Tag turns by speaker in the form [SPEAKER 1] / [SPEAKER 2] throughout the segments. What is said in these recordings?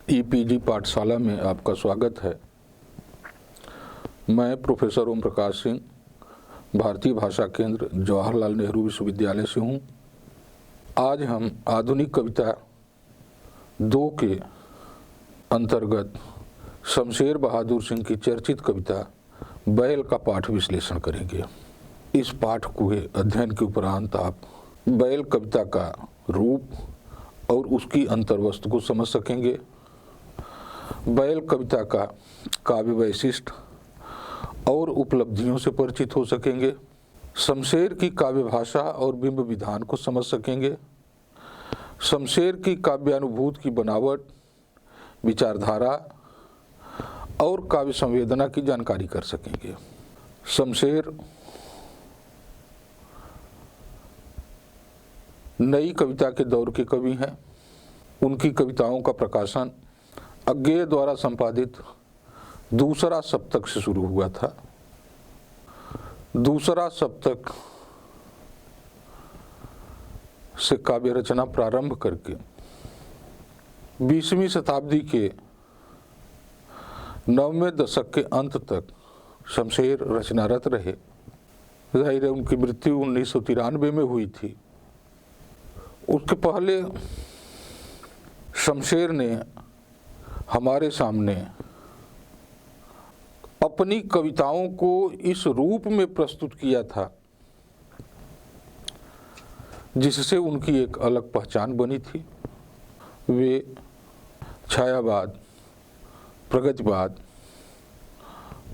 [SPEAKER 1] E-PG पाठशाला में आपका स्वागत है। मैं प्रोफेसर ओम प्रकाश सिंह, भारतीय भाषा केंद्र जवाहरलाल नेहरू विश्वविद्यालय से हूँ। आज हम आधुनिक कविता 2 के अंतर्गत शमशेर बहादुर सिंह की चर्चित कविता बैल का पाठ विश्लेषण करेंगे। इस पाठ के अध्ययन के उपरांत आप बैल कविता का रूप और उसकी अंतर्वस्तु को समझ सकेंगे। बैल कविता का काव्य वैशिष्ट और उपलब्धियों से परिचित हो सकेंगे। शमशेर की काव्य भाषा और बिंब विधान को समझ सकेंगे। शमशेर की काव्यानुभूत की बनावट, विचारधारा और काव्य संवेदना की जानकारी कर सकेंगे। शमशेर नई कविता के दौर के कवि हैं। उनकी कविताओं का प्रकाशन अज्ञेय द्वारा संपादित दूसरा सप्तक से शुरू हुआ था। दूसरा सप्तक से काव्य रचना प्रारंभ करके 20वीं शताब्दी के 9वें दशक के अंत तक शमशेर रचनारत रहे। जाहिर है उनकी मृत्यु 1993 में हुई थी। उसके पहले शमशेर ने हमारे सामने अपनी कविताओं को इस रूप में प्रस्तुत किया था जिससे उनकी एक अलग पहचान बनी थी। वे छायावाद, प्रगतिवाद,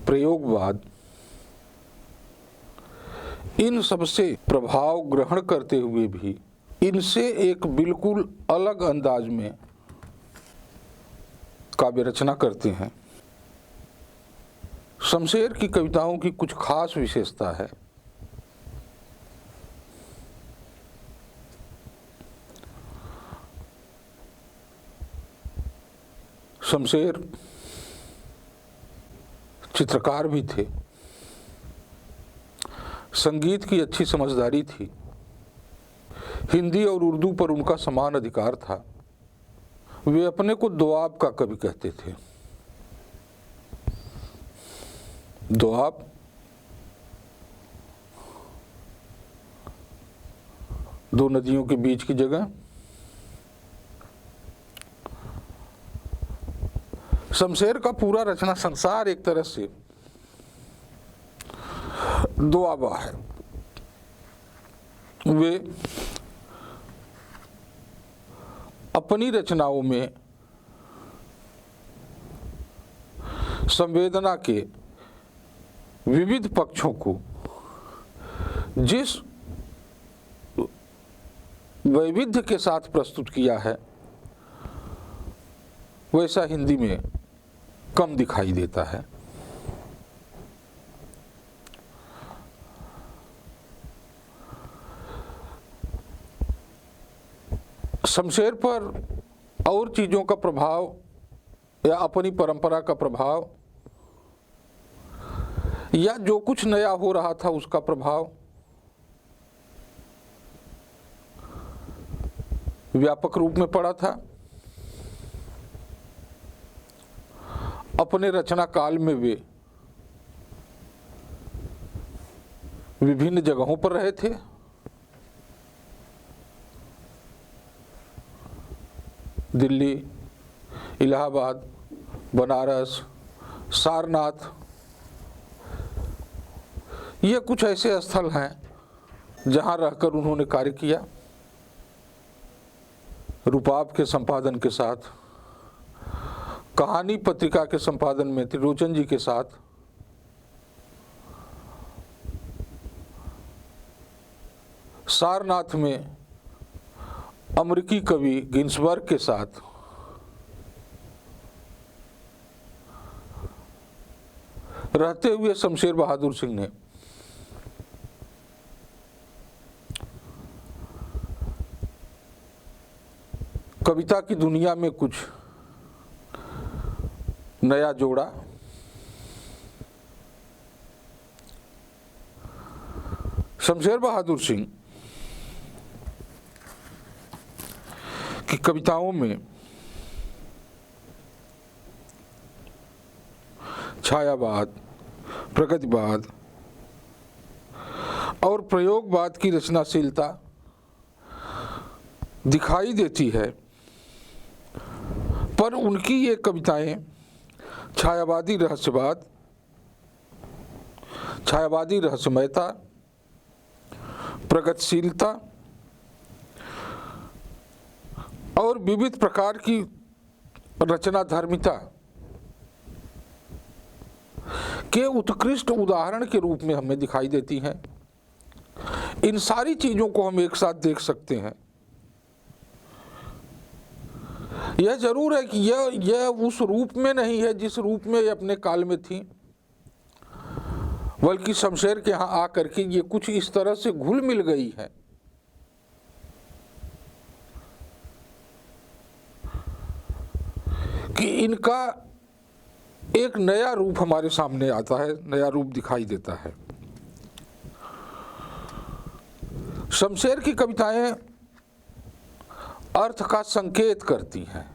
[SPEAKER 1] प्रयोगवाद, इन सबसे प्रभाव ग्रहण करते हुए भी इनसे एक बिल्कुल अलग अंदाज में काव्य रचना करते हैं। शमशेर की कविताओं की कुछ खास विशेषता है। शमशेर चित्रकार भी थे। संगीत की अच्छी समझदारी थी। हिंदी और उर्दू पर उनका समान अधिकार था। वे अपने को दोआब का कवि कहते थे। दोआब दो नदियों के बीच की जगह। शमशेर का पूरा रचना संसार एक तरह से दोआबा है। वे अपनी रचनाओं में संवेदना के विविध पक्षों को जिस वैविध्य के साथ प्रस्तुत किया है वैसा हिंदी में कम दिखाई देता है। शमशेर पर और चीज़ों का प्रभाव या अपनी परंपरा का प्रभाव या जो कुछ नया हो रहा था उसका प्रभाव व्यापक रूप में पड़ा था। अपने रचना काल में वे विभिन्न जगहों पर रहे थे। दिल्ली, इलाहाबाद, बनारस, सारनाथ, ये कुछ ऐसे स्थल हैं जहां रहकर उन्होंने कार्य किया। रूपाब के संपादन के साथ, कहानी पत्रिका के संपादन में त्रिलोचन जी के साथ, सारनाथ में अमेरिकी कवि गिन्सबर्ग के साथ, रहते हुए शमशेर बहादुर सिंह ने कविता की दुनिया में कुछ नया जोड़ा। शमशेर बहादुर सिंह की कविताओं में छायावाद, प्रगतिवाद और प्रयोगवाद की रचनाशीलता दिखाई देती है, पर उनकी ये कविताएं छायावादी रहस्यवाद, छायावादी रहस्यमयता, प्रगतिशीलता और विविध प्रकार की रचनाधर्मिता के उत्कृष्ट उदाहरण के रूप में हमें दिखाई देती हैं। इन सारी चीज़ों को हम एक साथ देख सकते हैं। यह जरूर है कि यह उस रूप में नहीं है जिस रूप में ये अपने काल में थी, बल्कि शमशेर के यहाँ आकर के ये कुछ इस तरह से घुल मिल गई है कि इनका एक नया रूप हमारे सामने आता है, नया रूप दिखाई देता है। शमशेर की कविताएं अर्थ का संकेत करती हैं,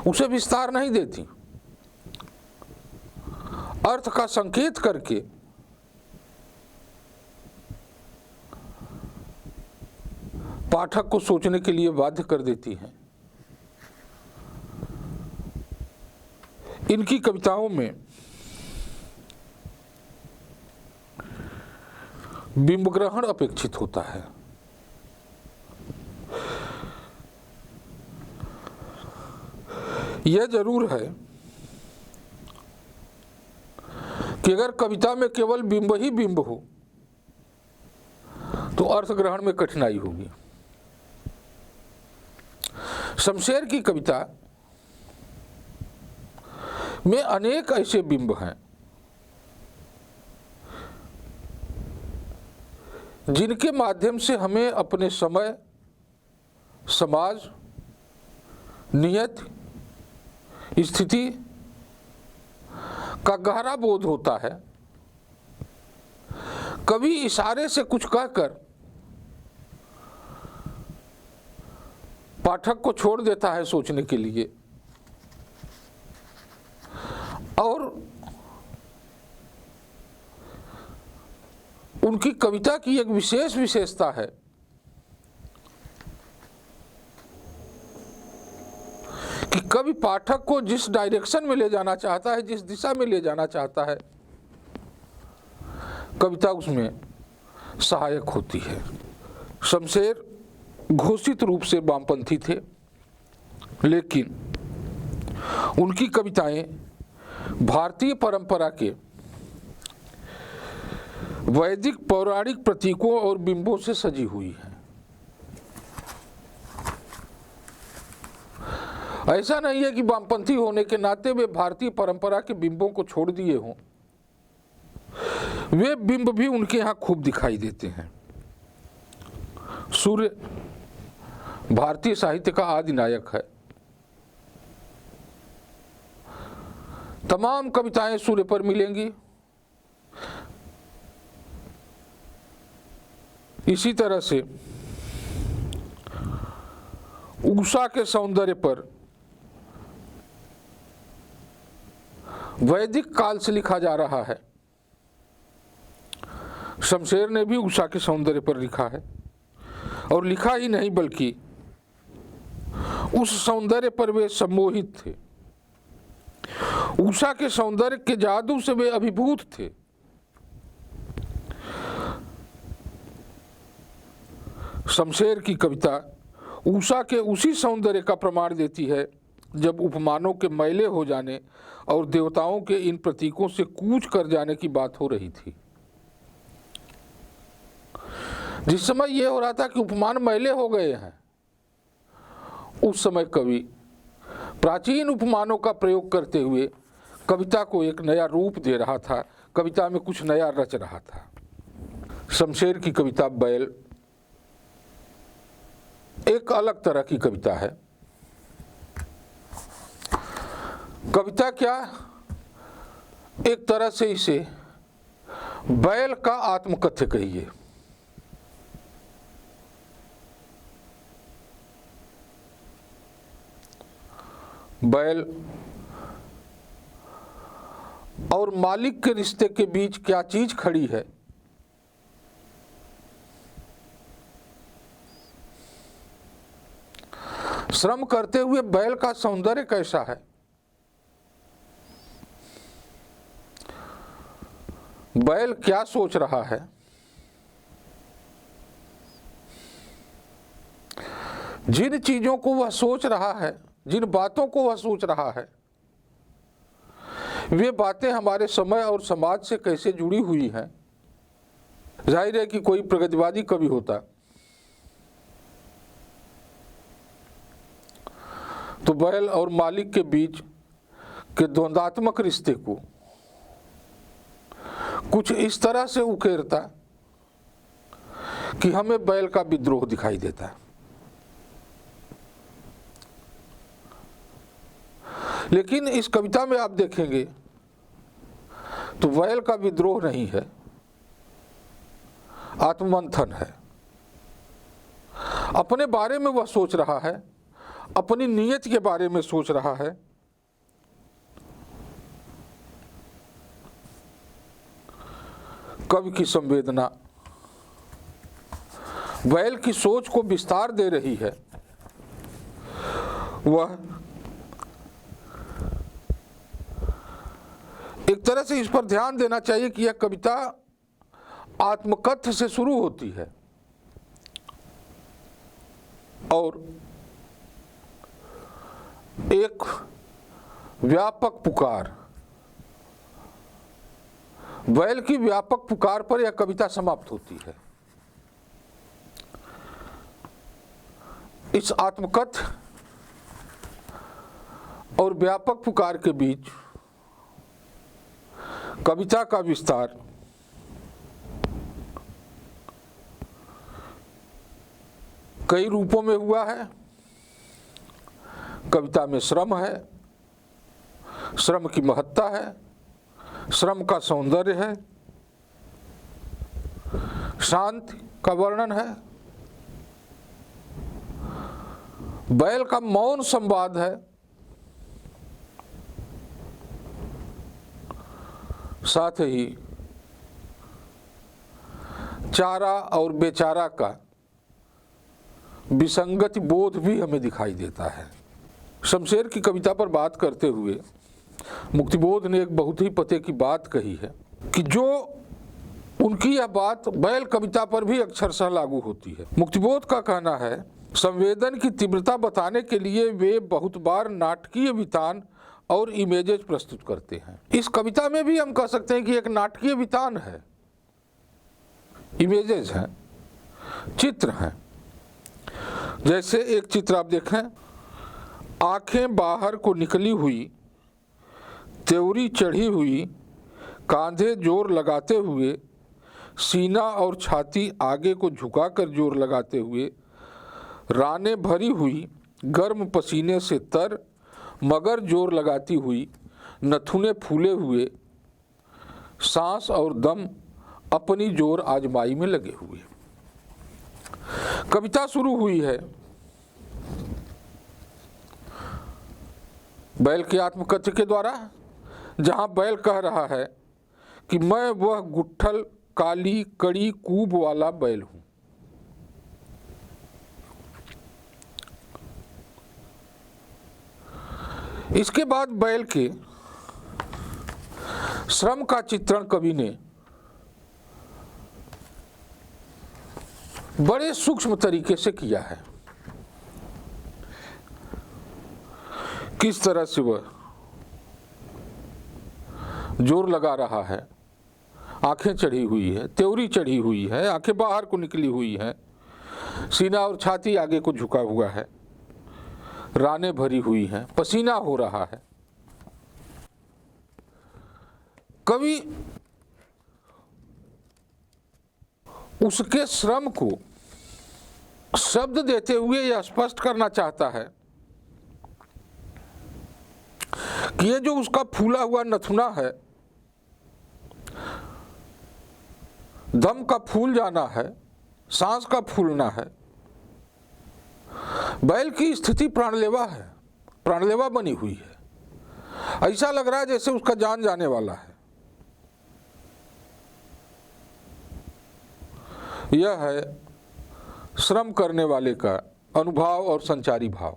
[SPEAKER 1] उसे विस्तार नहीं देती। अर्थ का संकेत करके पाठक को सोचने के लिए बाध्य कर देती हैं। इनकी कविताओं में बिंबग्रहण अपेक्षित होता है। यह जरूर है कि अगर कविता में केवल बिंब ही बिंब हो तो अर्थ ग्रहण में कठिनाई होगी। शमशेर की कविता में अनेक ऐसे बिंब हैं जिनके माध्यम से हमें अपने समय, समाज, नियत, स्थिति का गहरा बोध होता है। कवि इशारे से कुछ कहकर पाठक को छोड़ देता है सोचने के लिए, और उनकी कविता की एक विशेष विशेषता है कि कवि पाठक को जिस डायरेक्शन में ले जाना चाहता है, जिस दिशा में ले जाना चाहता है, कविता उसमें सहायक होती है। शमशेर घोषित रूप से वामपंथी थे, लेकिन उनकी कविताएं भारतीय परंपरा के वैदिक पौराणिक प्रतीकों और बिंबों से सजी हुई है। ऐसा नहीं है कि वामपंथी होने के नाते वे भारतीय परंपरा के बिंबों को छोड़ दिए हों, वे बिंब भी उनके यहाँ खूब दिखाई देते हैं। सूर्य भारतीय साहित्य का आदि नायक है। तमाम कविताएं सूर्य पर मिलेंगी। इसी तरह से उषा के सौंदर्य पर वैदिक काल से लिखा जा रहा है। शमशेर ने भी उषा के सौंदर्य पर लिखा है, और लिखा ही नहीं बल्कि उस सौंदर्य पर वे सम्मोहित थे। उषा के सौंदर्य के जादू से वे अभिभूत थे। शमशेर की कविता उषा के उसी सौंदर्य का प्रमाण देती है जब उपमानों के मैले हो जाने और देवताओं के इन प्रतीकों से कूच कर जाने की बात हो रही थी। जिस समय यह हो रहा था कि उपमान मैले हो गए हैं, उस समय कवि प्राचीन उपमानों का प्रयोग करते हुए कविता को एक नया रूप दे रहा था, कविता में कुछ नया रच रहा था। शमशेर की कविता बैल एक अलग तरह की कविता है। कविता क्या, एक तरह से इसे बैल का आत्मकथ्य कहिए। बैल और मालिक के रिश्ते के बीच क्या चीज खड़ी है? श्रम करते हुए बैल का सौंदर्य कैसा है? बैल क्या सोच रहा है? जिन चीजों को वह सोच रहा है, जिन बातों को वह सोच रहा है, वे बातें हमारे समय और समाज से कैसे जुड़ी हुई हैं? जाहिर है कि कोई प्रगतिवादी कवि होता तो बैल और मालिक के बीच के द्वंद्वात्मक रिश्ते को कुछ इस तरह से उकेरता कि हमें बैल का विद्रोह दिखाई देता है। लेकिन इस कविता में आप देखेंगे तो बैल का विद्रोह नहीं है, आत्ममंथन है। अपने बारे में वह सोच रहा है, अपनी नीयत के बारे में सोच रहा है। कवि की संवेदना बैल की सोच को विस्तार दे रही है। वह एक तरह से इस पर ध्यान देना चाहिए कि यह कविता आत्मकथ्य से शुरू होती है और एक व्यापक पुकार, बैल की व्यापक पुकार पर यह कविता समाप्त होती है। इस आत्मकथ्य और व्यापक पुकार के बीच कविता का विस्तार कई रूपों में हुआ है। कविता में श्रम है, श्रम की महत्ता है, श्रम का सौंदर्य है, शांति का वर्णन है, बैल का मौन संवाद है, साथ ही चारा और बेचारा का विसंगति बोध भी हमें दिखाई देता है। शमशेर की कविता पर बात करते हुए मुक्तिबोध ने एक बहुत ही पते की बात कही है कि जो उनकी यह बात बैल कविता पर भी अक्षरशः लागू होती है। मुक्तिबोध का कहना है, संवेदन की तीव्रता बताने के लिए वे बहुत बार नाटकीय वितान और इमेजेस प्रस्तुत करते हैं। इस कविता में भी हम कह सकते हैं कि एक नाटकीय वितान है, इमेजेस हैं, चित्र हैं। जैसे एक चित्र आप देखें, आंखें बाहर को निकली हुई, त्योरी चढ़ी हुई, कांधे जोर लगाते हुए, सीना और छाती आगे को झुकाकर जोर लगाते हुए, रानें भरी हुई, गर्म पसीने से तर मगर जोर लगाती हुई, नथुने फूले हुए, सांस और दम अपनी जोर आजमाई में लगे हुए। कविता शुरू हुई है बैल के आत्मकथ्य के द्वारा, जहां बैल कह रहा है कि मैं वह गुट्ठल काली कड़ी कूब वाला बैल हूं। इसके बाद बैल के श्रम का चित्रण कवि ने बड़े सूक्ष्म तरीके से किया है। किस तरह से वह जोर लगा रहा है, आंखें चढ़ी हुई है, त्योरी चढ़ी हुई है, आंखें बाहर को निकली हुई हैं, सीना और छाती आगे को झुका हुआ है, रानें भरी हुई हैं, पसीना हो रहा है। कवि उसके श्रम को शब्द देते हुए यह स्पष्ट करना चाहता है कि ये जो उसका फूला हुआ नथुना है, दम का फूल जाना है, सांस का फूलना है, बैल की स्थिति प्राणलेवा है, प्राणलेवा बनी हुई है। ऐसा लग रहा है जैसे उसका जान जाने वाला है। यह है श्रम करने वाले का अनुभाव और संचारी भाव।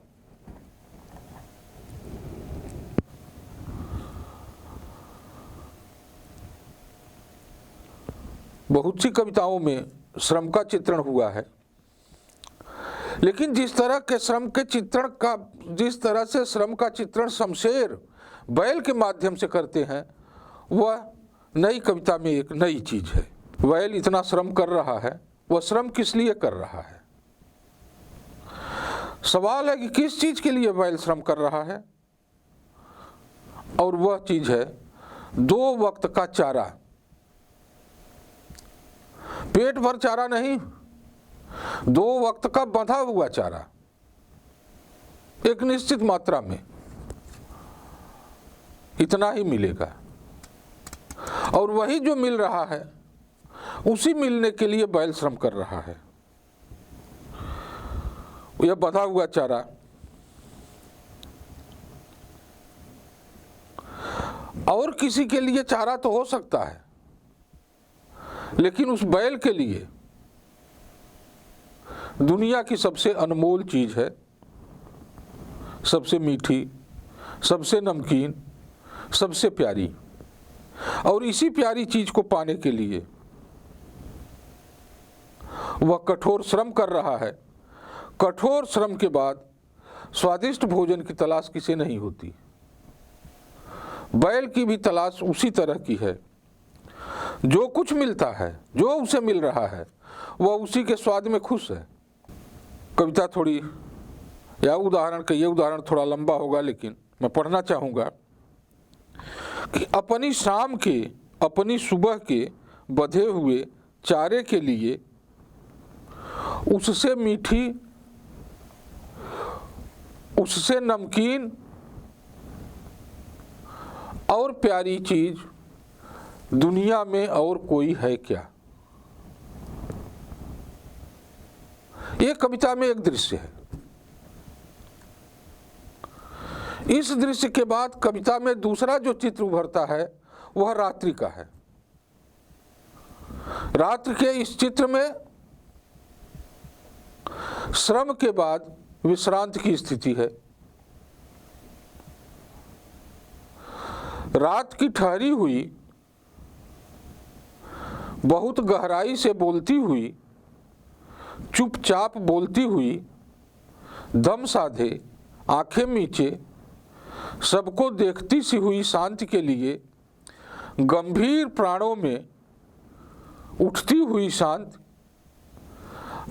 [SPEAKER 1] बहुत सी कविताओं में श्रम का चित्रण हुआ है, लेकिन जिस तरह से श्रम का चित्रण शमशेर बैल के माध्यम से करते हैं, वह नई कविता में एक नई चीज है। बैल इतना श्रम कर रहा है, वह श्रम किस लिए कर रहा है? सवाल है कि किस चीज के लिए बैल श्रम कर रहा है, और वह चीज है 2 वक्त का चारा। पेट भर चारा नहीं, 2 वक्त का बंधा हुआ चारा, एक निश्चित मात्रा में इतना ही मिलेगा, और वही जो मिल रहा है उसी मिलने के लिए बैल श्रम कर रहा है। यह बंधा हुआ चारा और किसी के लिए चारा तो हो सकता है, लेकिन उस बैल के लिए दुनिया की सबसे अनमोल चीज है, सबसे मीठी, सबसे नमकीन, सबसे प्यारी, और इसी प्यारी चीज को पाने के लिए वह कठोर श्रम कर रहा है। कठोर श्रम के बाद स्वादिष्ट भोजन की तलाश किसे नहीं होती। बैल की भी तलाश उसी तरह की है। जो कुछ मिलता है, जो उसे मिल रहा है, वह उसी के स्वाद में खुश है। कविता थोड़ी, या उदाहरण थोड़ा लंबा होगा, लेकिन मैं पढ़ना चाहूँगा कि अपनी शाम के, अपनी सुबह के बंधे हुए चारे के लिए उससे मीठी, उससे नमकीन और प्यारी चीज दुनिया में और कोई है क्या? यह कविता में एक दृश्य है। इस दृश्य के बाद कविता में दूसरा जो चित्र उभरता है वह रात्रि का है। रात्रि के इस चित्र में श्रम के बाद विश्रांति की स्थिति है। रात की ठहरी हुई, बहुत गहराई से बोलती हुई, चुपचाप बोलती हुई, दम साधे, आंखें मीचे, सबको देखती सी हुई शांति के लिए गंभीर प्राणों में उठती हुई शांत,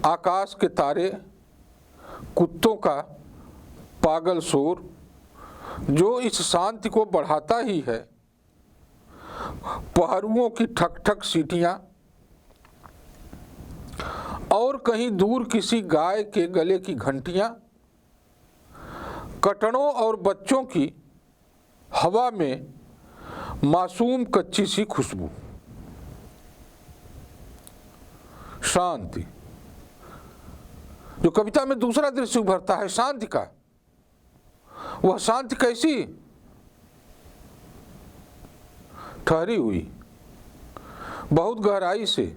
[SPEAKER 1] आकाश के तारे, कुत्तों का पागल शोर जो इस शांति को बढ़ाता ही है, पहरुओं की ठक ठक सीटियां, और कहीं दूर किसी गाय के गले की घंटियां, कटड़ों और बच्चों की हवा में मासूम कच्ची सी खुशबू। शांति। जो कविता में दूसरा दृश्य उभरता है शांति का, वह शांति कैसी? ठहरी हुई, बहुत गहराई से,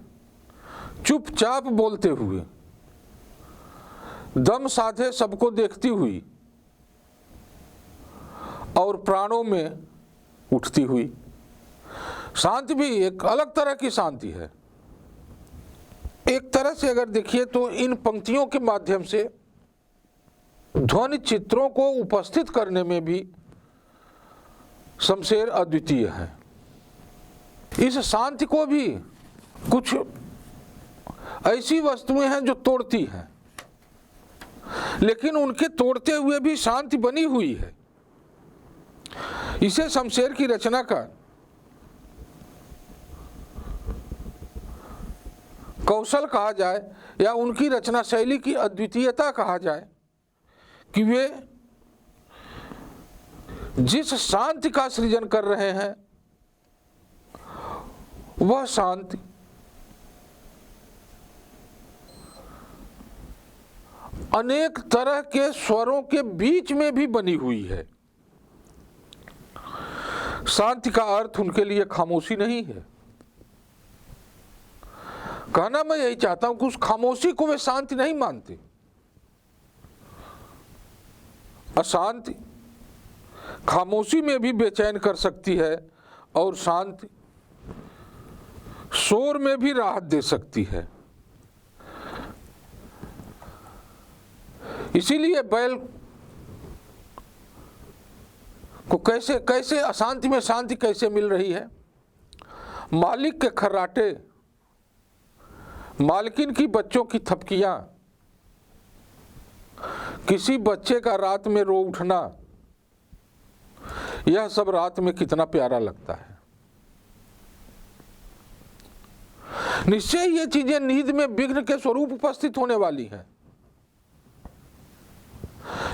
[SPEAKER 1] चुपचाप बोलते हुए, दम साधे सबको देखती हुई, और प्राणों में उठती हुई। शांति भी एक अलग तरह की शांति है। एक तरह से अगर देखिए तो इन पंक्तियों के माध्यम से ध्वनि चित्रों को उपस्थित करने में भी शमशेर अद्वितीय है। इस शांति को भी कुछ ऐसी वस्तुएं हैं जो तोड़ती हैं, लेकिन उनके तोड़ते हुए भी शांति बनी हुई है। इसे शमशेर की रचना का कौशल कहा जाए, या उनकी रचना शैली की अद्वितीयता कहा जाए, कि वे जिस शांति का सृजन कर रहे हैं वह शांति अनेक तरह के स्वरों के बीच में भी बनी हुई है। शांति का अर्थ उनके लिए खामोशी नहीं है। कहना मैं यही चाहता हूं कि उस खामोशी को वे शांति नहीं मानते। अशांति खामोशी में भी बेचैन कर सकती है और शांति शोर में भी राहत दे सकती है। इसीलिए बैल को कैसे अशांति में शांति कैसे मिल रही है? मालिक के खर्राटे, मालकिन की बच्चों की थपकियां, किसी बच्चे का रात में रो उठना, यह सब रात में कितना प्यारा लगता है। निश्चय ये चीजें नींद में विघ्न के स्वरूप उपस्थित होने वाली हैं,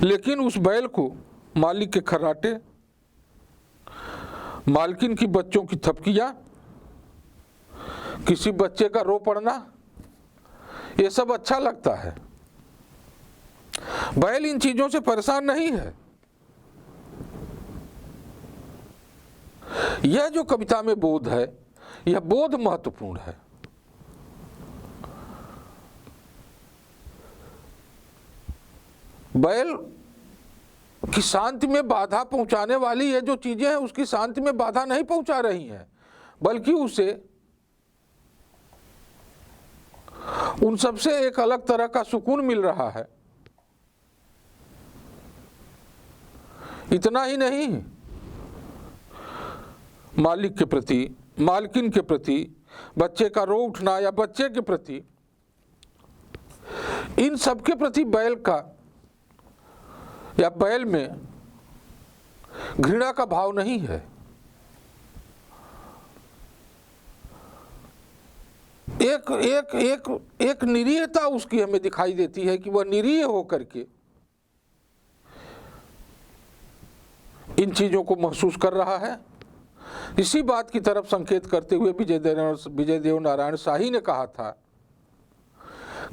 [SPEAKER 1] लेकिन उस बैल को मालिक के खर्राटे, मालकिन की बच्चों की थपकियां, किसी बच्चे का रो पड़ना, ये सब अच्छा लगता है। बैल इन चीजों से परेशान नहीं है। यह जो कविता में बोध है, यह बोध महत्वपूर्ण है। बैल की शांति में बाधा पहुंचाने वाली ये जो चीजें हैं, उसकी शांति में बाधा नहीं पहुंचा रही हैं, बल्कि उसे उन सबसे एक अलग तरह का सुकून मिल रहा है। इतना ही नहीं, मालिक के प्रति, मालकिन के प्रति, बच्चे का रो उठना या बच्चे के प्रति, इन सब के प्रति बैल का या बैल में घृणा का भाव नहीं है। एक निरीहता उसकी हमें दिखाई देती है कि वह निरीह होकर के इन चीजों को महसूस कर रहा है। इसी बात की तरफ संकेत करते हुए विजय देव नारायण शाही ने कहा था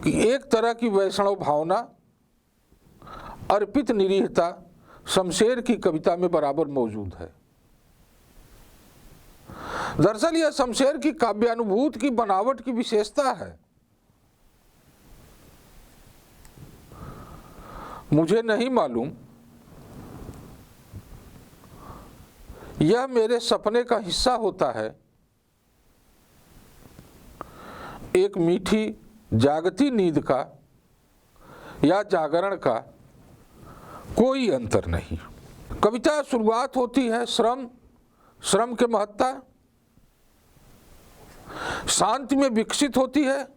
[SPEAKER 1] कि एक तरह की वैष्णव भावना, अर्पित निरीहता शमशेर की कविता में बराबर मौजूद है। दरअसल यह शमशेर की काव्यानुभूति की बनावट की विशेषता है। मुझे नहीं मालूम यह मेरे सपने का हिस्सा होता है, एक मीठी जागती नींद का या जागरण का कोई अंतर नहीं। कविता शुरुआत होती है श्रम के महत्ता, शांति में विकसित होती है,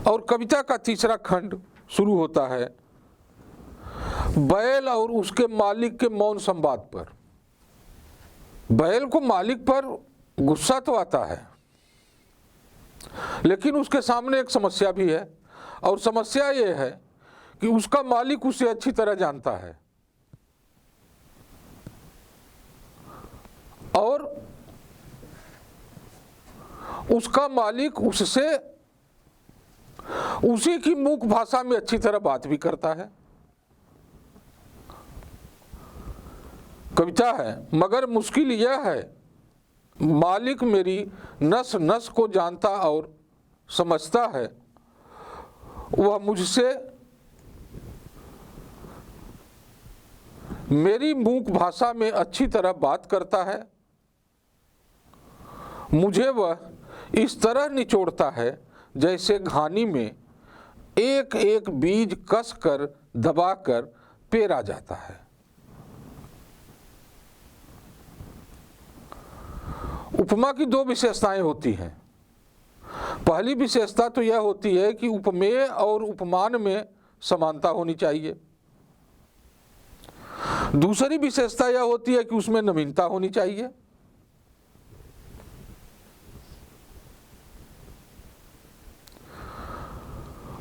[SPEAKER 1] और कविता का तीसरा खंड शुरू होता है बैल और उसके मालिक के मौन संवाद पर। बैल को मालिक पर गुस्सा तो आता है, लेकिन उसके सामने एक समस्या भी है, और समस्या ये है कि उसका मालिक उसे अच्छी तरह जानता है और उसका मालिक उससे उसी की मूक भाषा में अच्छी तरह बात भी करता है। कविता है, मगर मुश्किल यह है, मालिक मेरी नस नस को जानता और समझता है, वह मुझसे मेरी मूक भाषा में अच्छी तरह बात करता है, मुझे वह इस तरह निचोड़ता है जैसे घानी में एक एक बीज कस कर दबाकर पेरा जाता है। उपमा की दो विशेषताएं होती हैं। पहली विशेषता तो यह होती है कि उपमेय और उपमान में समानता होनी चाहिए। दूसरी विशेषता यह होती है कि उसमें नवीनता होनी चाहिए।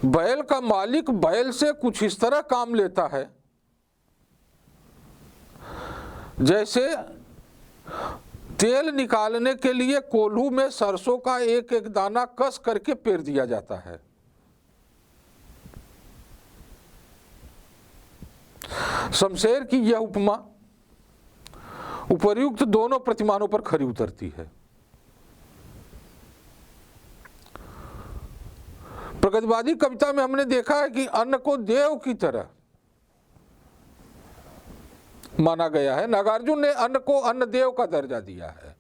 [SPEAKER 1] बैल का मालिक बैल से कुछ इस तरह काम लेता है जैसे तेल निकालने के लिए कोल्हू में सरसों का एक एक दाना कस करके पेर दिया जाता है। शमशेर की यह उपमा उपर्युक्त दोनों प्रतिमानों पर खरी उतरती है। प्रगतिवादी कविता में हमने देखा है कि अन्न को देव की तरह माना गया है। नागार्जुन ने अन्न को अन्न देव का दर्जा दिया है,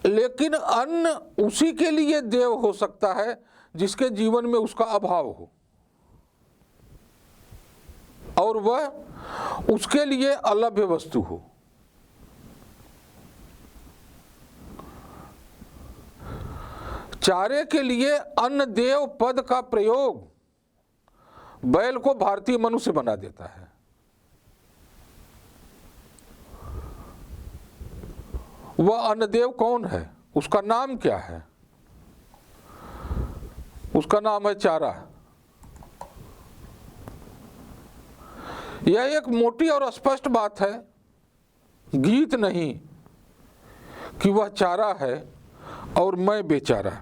[SPEAKER 1] लेकिन अन्न उसी के लिए देव हो सकता है जिसके जीवन में उसका अभाव हो, और वह उसके लिए अलभ्य वस्तु हो। चारे के लिए अन्न देव पद का प्रयोग बैल को भारतीय मनुष्य बना देता है। वह अन्नदेव कौन है? उसका नाम क्या है? उसका नाम है चारा। यह एक मोटी और स्पष्ट बात है, गीत नहीं कि वह चारा है और मैं बेचारा।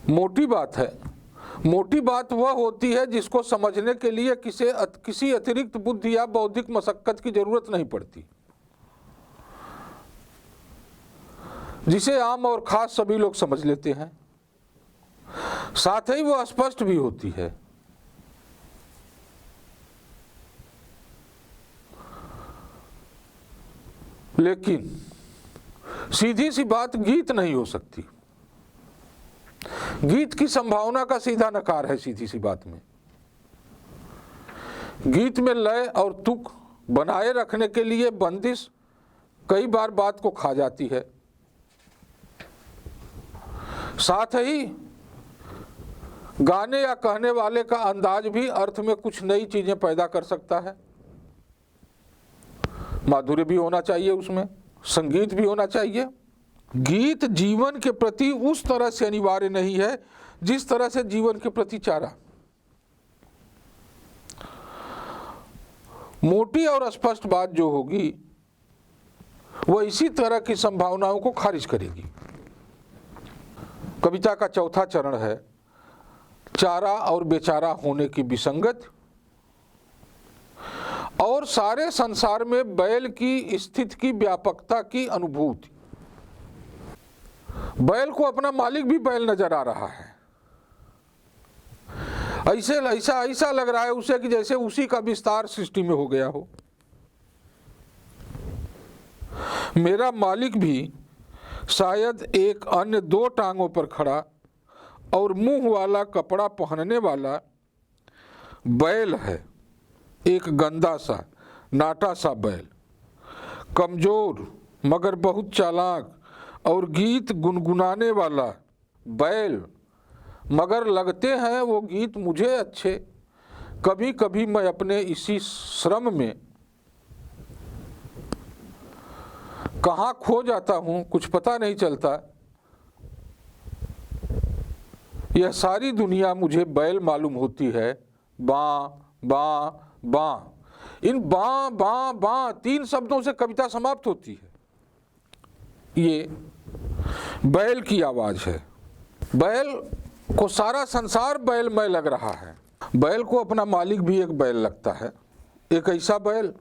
[SPEAKER 1] मोटी बात है। मोटी बात वह होती है जिसको समझने के लिए किसी अतिरिक्त बुद्धि या बौद्धिक मशक्कत की जरूरत नहीं पड़ती, जिसे आम और खास सभी लोग समझ लेते हैं। साथ ही वह स्पष्ट भी होती है। लेकिन सीधी सी बात गीत नहीं हो सकती। गीत की संभावना का सीधा नकार है सीधी सी बात में। गीत में लय और तुक बनाए रखने के लिए बंदिश कई बार बात को खा जाती है। साथ ही गाने या कहने वाले का अंदाज भी अर्थ में कुछ नई चीजें पैदा कर सकता है। माधुर्य भी होना चाहिए, उसमें संगीत भी होना चाहिए। गीत जीवन के प्रति उस तरह से अनिवार्य नहीं है जिस तरह से जीवन के प्रति चारा। मोटी और स्पष्ट बात जो होगी वह इसी तरह की संभावनाओं को खारिज करेगी। कविता का चौथा चरण है चारा और बेचारा होने की विसंगत और सारे संसार में बैल की स्थिति की व्यापकता की अनुभूति। बैल को अपना मालिक भी बैल नजर आ रहा है। ऐसा लग रहा है उसे कि जैसे उसी का विस्तार सृष्टि में हो गया हो। मेरा मालिक भी शायद एक अन्य दो टांगों पर खड़ा और मुंह वाला कपड़ा पहनने वाला बैल है, एक गंदा सा नाटा सा बैल, कमजोर मगर बहुत चालाक और गीत गुनगुनाने वाला बैल, मगर लगते हैं वो गीत मुझे अच्छे। कभी कभी मैं अपने इसी श्रम में कहाँ खो जाता हूँ, कुछ पता नहीं चलता। यह सारी दुनिया मुझे बैल मालूम होती है। बाँ बाँ बाँ, इन बाँ बाँ बाँ तीन शब्दों से कविता समाप्त होती है। ये बैल की आवाज है। बैल को सारा संसार बैलमय लग रहा है। बैल को अपना मालिक भी एक बैल लगता है, एक ऐसा बैल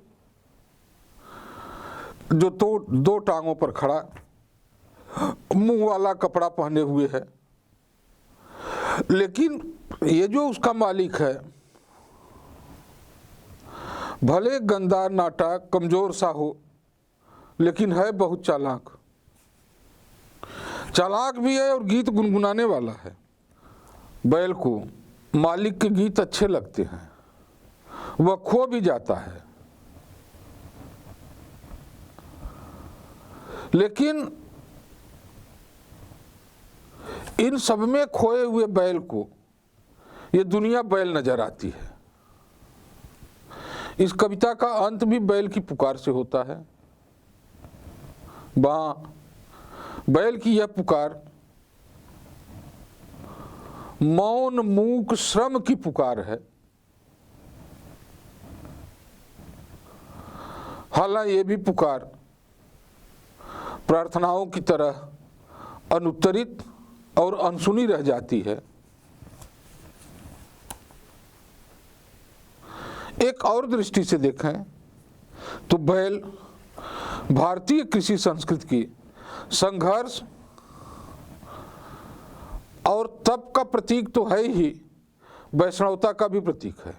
[SPEAKER 1] जो दो टांगों पर खड़ा, मुंह वाला कपड़ा पहने हुए है। लेकिन ये जो उसका मालिक है, भले गंदा नाटा कमजोर सा हो, लेकिन है बहुत चालाक। चालाक भी है और गीत गुनगुनाने वाला है। बैल को मालिक के गीत अच्छे लगते हैं, वह खो भी जाता है। लेकिन इन सब में खोए हुए बैल को ये दुनिया बैल नजर आती है। इस कविता का अंत भी बैल की पुकार से होता है। बैल की यह पुकार मौन मूक श्रम की पुकार है। हालांकि ये भी पुकार प्रार्थनाओं की तरह अनुत्तरित और अनसुनी रह जाती है। एक और दृष्टि से देखें तो बैल भारतीय कृषि संस्कृति की संघर्ष और तप का प्रतीक तो है ही, वैष्णवता का भी प्रतीक है।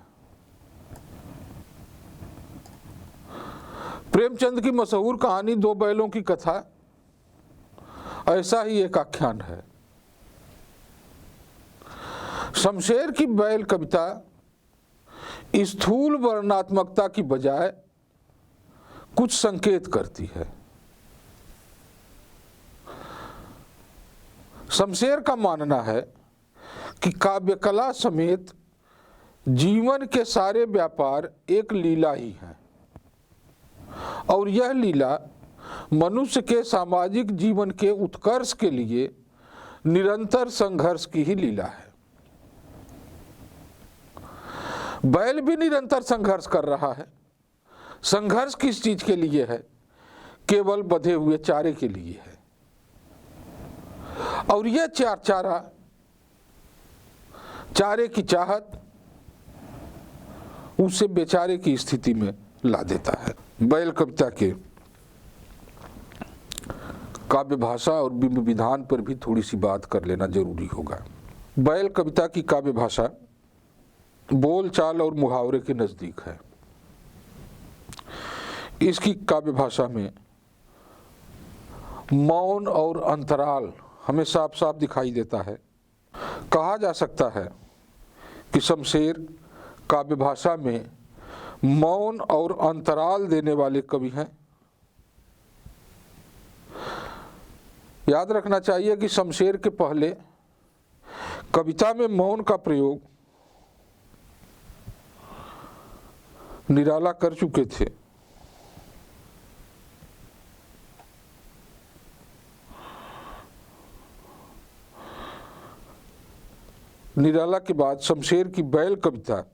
[SPEAKER 1] प्रेमचंद की मशहूर कहानी दो बैलों की कथा ऐसा ही एक आख्यान है। शमशेर की बैल कविता स्थूल वर्णनात्मकता की बजाय कुछ संकेत करती है। शमशेर का मानना है कि काव्य कला समेत जीवन के सारे व्यापार एक लीला ही है और यह लीला मनुष्य के सामाजिक जीवन के उत्कर्ष के लिए निरंतर संघर्ष की ही लीला है। बैल भी निरंतर संघर्ष कर रहा है। संघर्ष किस चीज के लिए है? केवल बंधे हुए चारे के लिए है। और यह चारे की चाहत उसे बेचारे की स्थिति में ला देता है। बैल कविता के काव्य भाषा और बिंब विधान पर भी थोड़ी सी बात कर लेना जरूरी होगा। बैल कविता की काव्य भाषा बोल चाल और मुहावरे के नजदीक है। इसकी काव्य भाषा में मौन और अंतराल हमें साफ साफ दिखाई देता है। कहा जा सकता है कि शमशेर काव्य भाषा में मौन और अंतराल देने वाले कवि हैं। याद रखना चाहिए कि शमशेर के पहले कविता में मौन का प्रयोग निराला कर चुके थे। निराला के बाद शमशेर की बैल कविता,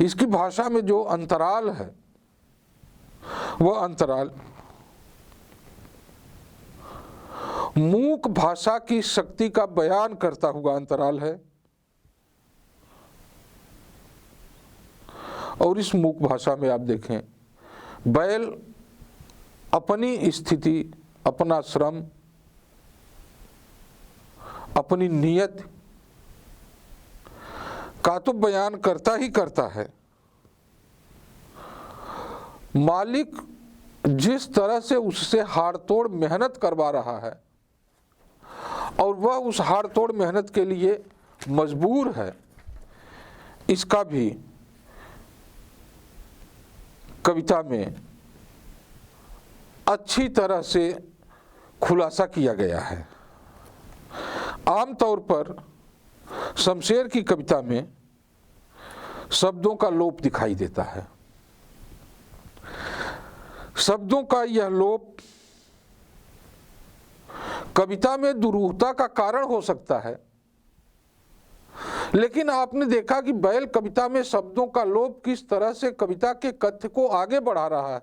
[SPEAKER 1] इसकी भाषा में जो अंतराल है वह अंतराल मूक भाषा की शक्ति का बयान करता हुआ अंतराल है। और इस मूक भाषा में आप देखें, बैल अपनी स्थिति, अपना श्रम, अपनी नियत का तो बयान करता ही करता है। मालिक जिस तरह से उससे हाड़तोड़ मेहनत करवा रहा है और वह उस हाड़तोड़ मेहनत के लिए मजबूर है, इसका भी कविता में अच्छी तरह से खुलासा किया गया है। आमतौर पर शमशेर की कविता में शब्दों का लोप दिखाई देता है। शब्दों का यह लोप कविता में दुरूहता का कारण हो सकता है, लेकिन आपने देखा कि बैल कविता में शब्दों का लोप किस तरह से कविता के कथ्य को आगे बढ़ा रहा है।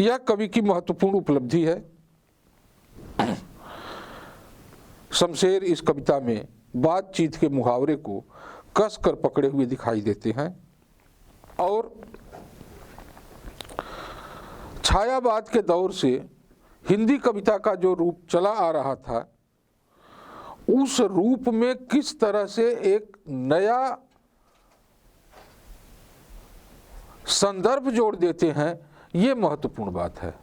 [SPEAKER 1] यह कवि की महत्वपूर्ण उपलब्धि है। शमशेर इस कविता में बातचीत के मुहावरे को कस कर पकड़े हुए दिखाई देते हैं और छायावाद के दौर से हिंदी कविता का जो रूप चला आ रहा था, उस रूप में किस तरह से एक नया संदर्भ जोड़ देते हैं, ये महत्वपूर्ण बात है।